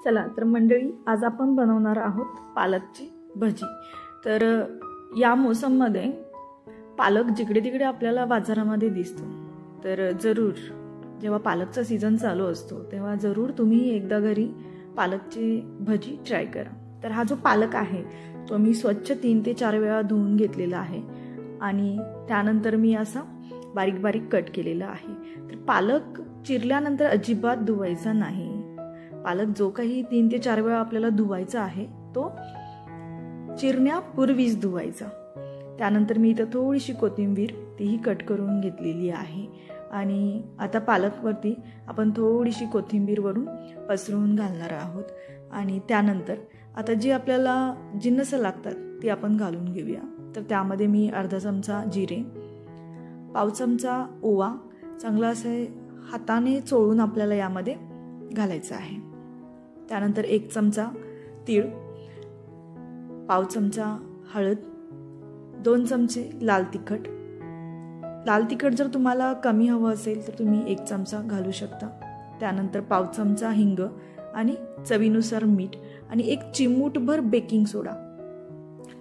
चला तर मंडळी, आज आपण बनवणार आहोत पालकची भजी। तर या मोसममध्ये पालक जिकडे तिकडे आपल्याला बाजारामध्ये दिसतो, तर जरूर जेव्हा पालकचा सीझन चालू असतो तेव्हा जरूर तुम्ही एकदा घरी पालकची भजी ट्राय करा। तर हा जो पालक आहे तो मी स्वच्छ 3 ते 4 वेळा धुवून घेतलेला आहे आणि त्यानंतर मी असा बारीक बारीक कट केलेला आहे। तर पालक चिरल्यानंतर अजिबात धुवायचा नाही। पालक जो काही 3 ते 4 वेळा आपल्याला धुवायचा आहे तो चिरण्यापूर्वीच धुवायचा। त्यानंतर मी इथं थोडीशी कोथिंबीर तीही कट करून घेतलेली आहे आणि आता पालकवरती आपण थोडीशी कोथिंबीर वरून पसरवून घालणार आहोत आणि त्यानंतर आता जी आपल्याला जिन्नस लागतात ती आपण घालून घेऊया। तर त्यामध्ये मी अर्धा चमचा जिरे, पाव चमचा ओवा चांगला असे हाताने चोळून आपल्याला यामध्ये घालायचं आहे। त्यानंतर 1 चमचा तीळ, पाव चमचा हळद, 2 चमचे लाल तिखट। लाल तिखट जर तुम्हाला कमी हवं असेल तर तुम्ही 1 चमचा घालू शकता। त्यानंतर पाव चमचा हिंग आणि चवीनुसार मीठ आणि 1 चिमूटभर बेकिंग सोडा।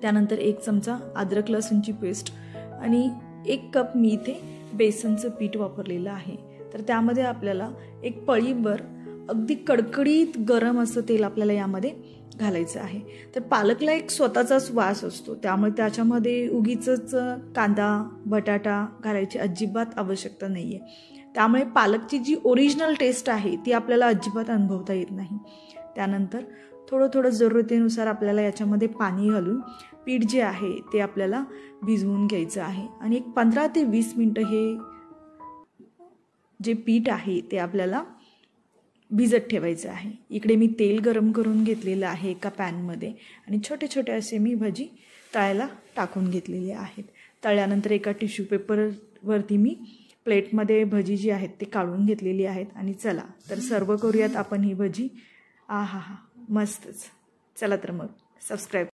त्यानंतर 1 चमचा अद्रक लसूणची पेस्ट आणि 1 कप मी इथे बेसनचं पीठ वापरलेलं आहे। तर त्यामध्ये आपल्याला 1 पळीभर अगदी कडकडीत गरम असं तेल आपल्याला यामध्ये घालायचं आहे। तर पालकला एक स्वतःचाच वास असतो, त्यामुळे त्याच्यामध्ये उगीचच कांदा बटाटा घालायची अजिबात आवश्यकता नाहीये। त्यामुळे पालकची जी ओरिजिनल टेस्ट आहे ती आपल्याला अजिबात अनुभवता येत नाही। त्यानंतर थोडं थोडं जरूरतेनुसार आपल्याला याच्यामध्ये पाणी घालून पीठ जे आहे ते आपल्याला भिजवून घ्यायचं आहे आणि एक 15 ते 20 मिनिटं हे जे पीठ आहे ते आपल्याला भिजत ठेवायचं आहे। इकडे मी तेल गरम करून घेतलेलं आहे एका पॅनमध्ये आणि छोटे छोटे असे मी भजी तळायला टाकून घेतलेले आहेत। तळल्यानंतर एका टिश्यू पेपरवरती मी प्लेटमध्ये भजी जी आहेत ते काढून घेतलेली आहेत आणि चला तर सर्व करूयात आपण ही भजी। आहा हा मस्तच। चला तर मग सबस्क्राईब